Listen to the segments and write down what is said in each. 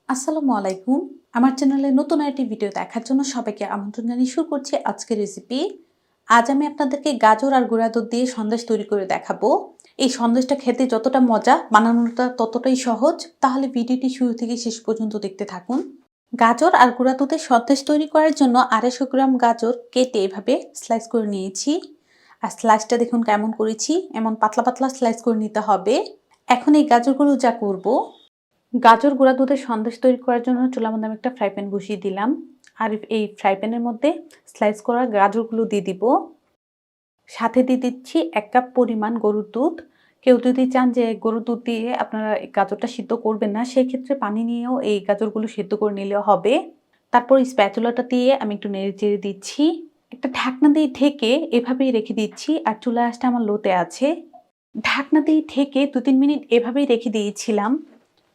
আসসালামু আলাইকুম। আমার চ্যানেলে নতুন একটি ভিডিও দেখার জন্য সবাইকে আমন্ত্রণ জানিয়ে শুরু করছি আজকের রেসিপি। আজ আমি আপনাদেরকে গাজর আর গুঁড়া দুধ দিয়ে সন্দেশ তৈরি করে দেখাবো। এই সন্দেশটা খেতে যতটা মজা, বানানোটা ততটাই সহজ। তাহলে ভিডিওটি শুরু থেকে শেষ পর্যন্ত দেখতে থাকুন। গাজর আর গুঁড়া দুধের সন্দেশ তৈরি করার জন্য 250 গ্রাম গাজর কেটে এভাবে স্লাইস করে নিয়েছি। আর স্লাইসটা দেখুন কেমন করেছি, এমন পাতলা পাতলা স্লাইস করে নিতে হবে। এখন এই গাজরগুলো যা করব, গাজর গুঁড়া দুধের সন্দেশ তৈরি করার জন্য চুলার মধ্যে আমি একটা ফ্রাই প্যান বসিয়ে দিলাম। আর এই ফ্রাই প্যানের মধ্যে স্লাইস করা গাজরগুলো দিয়ে দিব। সাথে দিয়ে দিচ্ছি 1 কাপ পরিমাণ গরুর দুধ। কেউ যদি চান যে গরুর দুধ দিয়ে আপনারা গাজরটা সিদ্ধ করবেন না, সেই ক্ষেত্রে পানি নিয়েও এই গাজরগুলো সিদ্ধ করে নিলেও হবে। তারপর স্প্যাচুলাটা দিয়ে আমি একটু নেড়ে চেড়ে দিচ্ছি। একটা ঢাকনা দিয়ে ঢেকে এভাবেই রেখে দিচ্ছি। আর চুলা আঁচটা আমার লোতে আছে। ঢাকনা দিয়ে ঢেকে 2-3 মিনিট এভাবেই রেখে দিয়েছিলাম।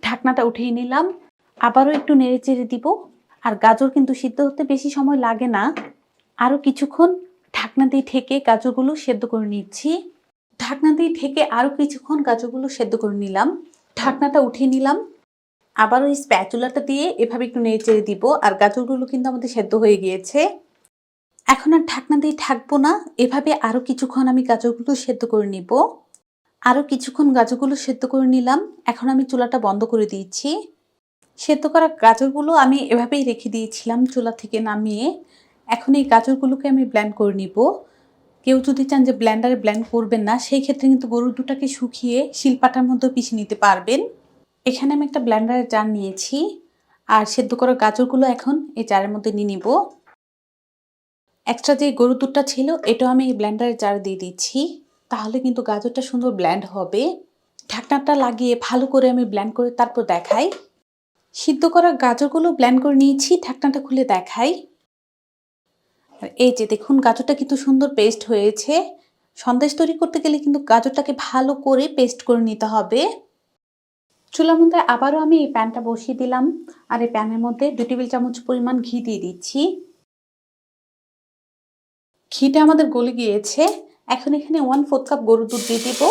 ঢাকনাটা উঠিয়ে নিলাম, আবারও একটু নেড়ে চেড়ে দিব। আর গাজর কিন্তু সিদ্ধ হতে বেশি সময় লাগে না। আরও কিছুক্ষণ ঢাকনা দিয়ে ঢেকে গাজরগুলো সেদ্ধ করে নিচ্ছি। ঢাকনা দিয়ে ঢেকে আরও কিছুক্ষণ গাজরগুলো সেদ্ধ করে নিলাম। ঢাকনাটা উঠিয়ে নিলাম, আবারও এই স্প্যাচুলাটা দিয়ে এভাবে একটু নেড়ে চেড়ে দিব। আর গাজরগুলো কিন্তু আমাদের সেদ্ধ হয়ে গিয়েছে। এখন আর ঢাকনা দিয়ে ঢাকবো না, এভাবে আরও কিছুক্ষণ আমি গাজরগুলো সেদ্ধ করে নিব। আরও কিছুক্ষণ গাজরগুলো সেদ্ধ করে নিলাম। এখন আমি চুলাটা বন্ধ করে দিয়েছি। সেদ্ধ করা গাজরগুলো আমি এভাবেই রেখে দিয়েছিলাম চুলা থেকে নামিয়ে। এখন এই গাজরগুলোকে আমি ব্লেন্ড করে নিব। কেউ যদি চান যে ব্লেন্ডারে ব্লেন্ড করবেন না, সেই ক্ষেত্রে কিন্তু গরুর দুধটাকে শুকিয়ে শিলপাটার মধ্যে পিষে নিতে পারবেন। এখানে আমি একটা ব্লেন্ডারের জার নিয়েছি। আর সেদ্ধ করা গাজরগুলো এখন এই জারের মধ্যে নিয়ে নিব। এক্সট্রা যে গরুর দুধটা ছিল এটাও আমি এই ব্লেন্ডারের জারে দিয়ে দিচ্ছি। তাহলে কিন্তু গাজরটা সুন্দর ব্লেন্ড হবে। ঢাকনাটা লাগিয়ে ভালো করে আমি ব্লেন্ড করে তারপর দেখাই। সিদ্ধ করা গাজরগুলো ব্লেন্ড করে নিয়েছি, ঢাকনাটা খুলে দেখাই। আর এই যে দেখুন, গাজরটা কিন্তু সুন্দর পেস্ট হয়েছে। সন্দেশ তৈরি করতে গেলে কিন্তু গাজরটাকে ভালো করে পেস্ট করে নিতে হবে। চুলার মধ্যে আবারও আমি এই প্যানটা বসিয়ে দিলাম। আর এই প্যানের মধ্যে 2 টেবিল চামচ পরিমাণ ঘি দিয়ে দিচ্ছি। ঘিটা আমাদের গলে গিয়েছে। এখন এখানে 1/4 কাপ গরুর দুধ দিয়ে দিব।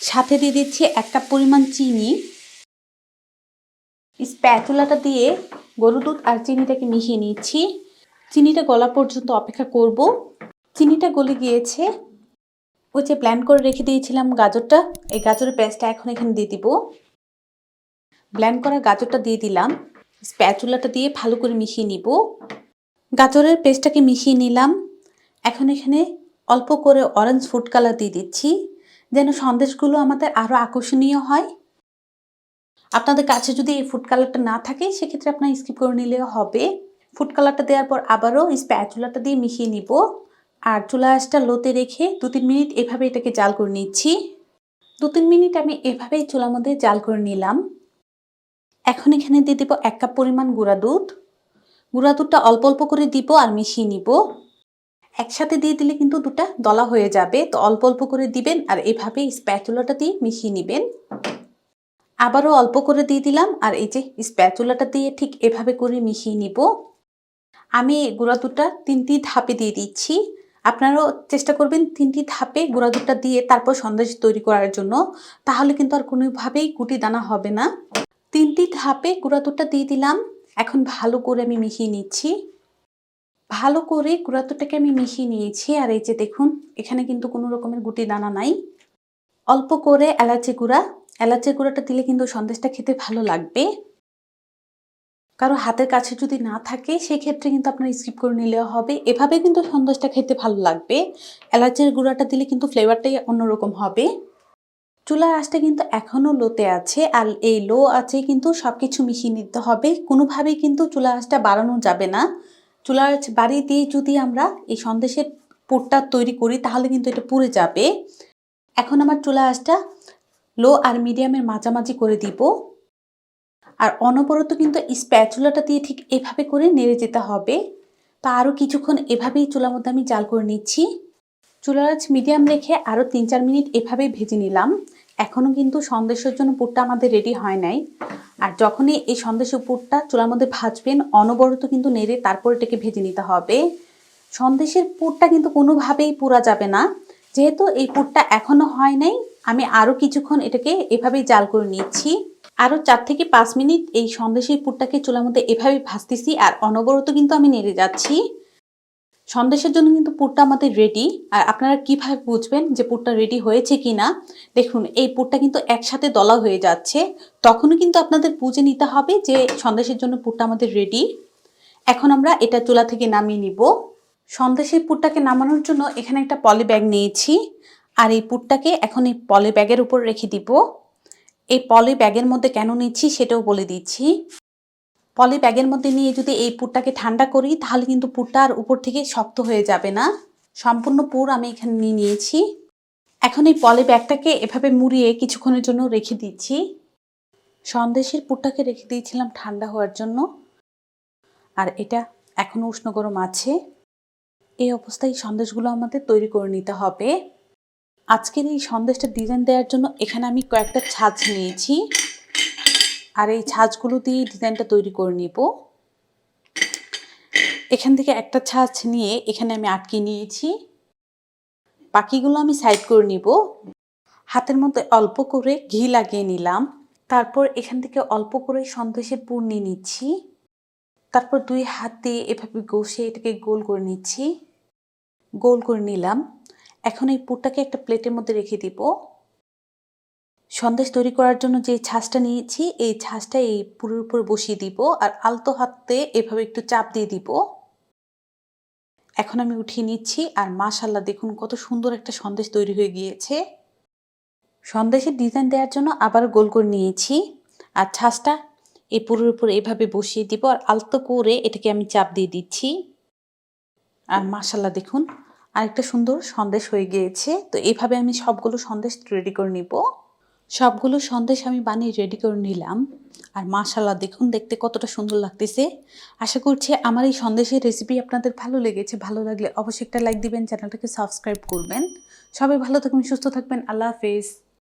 সাথে দিয়ে দিচ্ছি 1 কাপ পরিমাণ চিনি। স্প্যাচুলাটা দিয়ে গরুর দুধ আর চিনিটাকে মিশিয়ে নিচ্ছি। চিনিটা গলা পর্যন্ত অপেক্ষা করব। চিনিটা গলে গিয়েছে। ওই যে ব্লেন্ড করে রেখে দিয়েছিলাম গাজরটা, এই গাজরের পেস্টটা এখন এখানে দিয়ে দিব। ব্লেন্ড করা গাজরটা দিয়ে দিলাম। স্প্যাচুলাটা দিয়ে ভালো করে মিশিয়ে নিব। গাজরের পেস্টটাকে মিশিয়ে নিলাম। এখন এখানে অল্প করে অরেঞ্জ ফুড কালার দিয়ে দিচ্ছি, যেন সন্দেশগুলো আমাদের আরও আকর্ষণীয় হয়। আপনাদের কাছে যদি এই ফুড কালারটা না থাকে, সেক্ষেত্রে আপনারা স্কিপ করে নিলেও হবে। ফুড কালারটা দেওয়ার পর আবারও স্প্যাচুলাটা দিয়ে মিশিয়ে নিব। আর চুলা আঁচটা লোতে রেখে 2-3 মিনিট এভাবে এটাকে জাল করে নিচ্ছি। 2-3 মিনিট আমি এভাবেই চুলার মধ্যে জাল করে নিলাম। এখন এখানে দিয়ে দিব 1 কাপ পরিমাণ গুঁড়া দুধ। গুঁড়া দুধটা অল্প অল্প করে দিব আর মিশিয়ে নিব। একসাথে দিয়ে দিলে কিন্তু দুধটা দলা হয়ে যাবে, তো অল্প অল্প করে দিবেন আর এভাবে স্প্যাচুলাটা দিয়ে মিশিয়ে নেবেন। আবারও অল্প করে দিয়ে দিলাম আর এই যে স্প্যাচুলাটা দিয়ে ঠিক এভাবে করে মিশিয়ে নিব। আমি গুঁড়া দুধটা 3টি ধাপে দিয়ে দিচ্ছি। আপনারাও চেষ্টা করবেন 3টি ধাপে গুঁড়া দুধটা দিয়ে তারপর সন্দেশ তৈরি করার জন্য। তাহলে কিন্তু আর কোনোভাবেই গুটি দানা হবে না। 3টি ধাপে গুঁড়া দুধটা দিয়ে দিলাম। এখন ভালো করে আমি মিশিয়ে নিচ্ছি। ভালো করে গুঁড়া দুধটাকে আমি মিশিয়ে নিয়েছি। আর এই যে দেখুন, এখানে কিন্তু কোনো রকমের গুটি দানা নাই। অল্প করে এলাচি গুঁড়া, এলাচের গুঁড়াটা দিলে কিন্তু সন্দেশটা খেতে ভালো লাগবে। কারো হাতের কাছে যদি না থাকে, সেক্ষেত্রে কিন্তু আপনারা স্কিপ করে নিলেও হবে। এভাবে কিন্তু সন্দেশটা খেতে ভালো লাগবে। এলাচের গুঁড়াটা দিলে কিন্তু ফ্লেভারটাই অন্যরকম হবে। চুলার আঁচটা কিন্তু এখনও লোতে আছে। আর এই লো আঁচে কিন্তু সব কিছু মিশিয়ে নিতে হবে। কোনোভাবেই কিন্তু চুলার আঁচটা বাড়ানো যাবে না। চুলার আঁচ বাড়িয়ে দিয়ে যদি আমরা এই সন্দেশের পুরটা তৈরি করি, তাহলে কিন্তু এটা পুড়ে যাবে। এখন আমার চুলার আঁচটা লো আর মিডিয়ামের মাঝামাঝি করে দিব। আর অনবরত কিন্তু স্প্যাচুলাটা দিয়ে ঠিক এভাবে করে নেড়ে যেতে হবে। তা আরও কিছুক্ষণ এভাবেই চুলার মধ্যে আমি জাল করে নিচ্ছি। চুলার আঁচ মিডিয়াম রেখে আরও 3-4 মিনিট এভাবেই ভেজে নিলাম। এখনও কিন্তু সন্দেশের জন্য পুরটা আমাদের রেডি হয় নাই। আর যখনই এই সন্দেশের পুরটা চুলার মধ্যে ভাজবেন, অনবরত কিন্তু নেড়ে তারপর এটাকে ভেজে নিতে হবে। সন্দেশের পুরটা কিন্তু কোনোভাবেই পোড়া যাবে না। যেহেতু এই পুরটা এখনও হয় নাই, আমি আরও কিছুক্ষণ এটাকে এভাবেই জাল করে নিচ্ছি। আরও 4 থেকে 5 মিনিট এই সন্দেশের পুরটাকে চুলার মধ্যে এভাবেই ভাজতেছি আর অনবরত কিন্তু আমি নেড়ে যাচ্ছি। সন্দেশের জন্য কিন্তু পুরটা আমাদের রেডি। আর আপনারা কিভাবে বুঝবেন যে পুরটা রেডি হয়েছে কিনা? দেখুন এই পুরটা কিন্তু একসাথে দলা হয়ে যাচ্ছে। তখনই কিন্তু আপনাদের বুঝে নিতে হবে যে সন্দেশের জন্য পুরটা আমাদের রেডি। এখন আমরা এটা চুলা থেকে নামিয়ে নিব। সন্দেশের পুরটাকে নামানোর জন্য এখানে একটা পলি ব্যাগ নিয়েছি। আর এই পুরটাকে এখন এই পলি ব্যাগের উপর রেখে দিব। এই পলি ব্যাগের মধ্যে কেন নিচ্ছি সেটাও বলে দিচ্ছি। পলি ব্যাগের মধ্যে নিয়ে যদি এই পুরটাকে ঠান্ডা করি তাহলে কিন্তু পুরটা আর উপর থেকে শক্ত হয়ে যাবে না। সম্পূর্ণ পুর আমি এখানে নিয়ে নিয়েছি। এখন এই পলি ব্যাগটাকে এভাবে মুড়িয়ে কিছুক্ষণের জন্য রেখে দিচ্ছি। সন্দেশের পুরটাকে রেখে দিয়েছিলাম ঠান্ডা হওয়ার জন্য। আর এটা এখনও উষ্ণ গরম আছে। এই অবস্থায় সন্দেশগুলো আমাদের তৈরি করে নিতে হবে। আজকের এই সন্দেশটা ডিজাইন দেওয়ার জন্য এখানে আমি কয়েকটা ছাঁচ নিয়েছি। আর এই ছাঁচগুলো দিয়ে ডিজাইনটা তৈরি করে নিব। এখান থেকে একটা ছাঁচ নিয়ে এখানে আমি আটকে নিয়েছি। বাকিগুলো আমি সাইড করে নিব। হাতের মধ্যে অল্প করে ঘি লাগিয়ে নিলাম। তারপর এখান থেকে অল্প করে সন্দেশের পুর নিয়ে নিচ্ছি। তারপর 2 হাত দিয়ে এভাবে ঘষে এটাকে গোল করে নিচ্ছি। গোল করে নিলাম। এখন এই পুরটাকে একটা প্লেটের মধ্যে রেখে দিব। সন্দেশ তৈরি করার জন্য যে ছাঁচটা নিয়েছি এই ছাঁচটা এই পুরের উপর বসিয়ে দিব আর আলতো হাতে এভাবে একটু চাপ দিয়ে দিব। এখন আমি উঠিয়ে নিচ্ছি আর মাশাআল্লাহ দেখুন কত সুন্দর একটা সন্দেশ তৈরি হয়ে গিয়েছে। সন্দেশের ডিজাইন দেওয়ার জন্য আবার গোল করে নিয়েছি আর ছাঁচটা এই পুরের উপর এভাবে বসিয়ে দিব আর আলতো করে এটাকে আমি চাপ দিয়ে দিচ্ছি। আর মাশাআল্লাহ দেখুন আরেকটা সুন্দর সন্দেশ হয়ে গিয়েছে। তো এইভাবে আমি সবগুলো সন্দেশ রেডি করে নিব। সবগুলো সন্দেশ আমি বানিয়ে রেডি করে নিলাম। আর মাশাআল্লাহ দেখুন দেখতে কতটা সুন্দর লাগতেছে। আশা করছি আমার এই সন্দেশের রেসিপি আপনাদের ভালো লেগেছে। ভালো লাগলে অবশ্যই একটা লাইক দিবেন, চ্যানেলটাকে সাবস্ক্রাইব করবেন। সবাই ভালো থাকবেন, সুস্থ থাকবেন। আল্লাহ হাফেজ।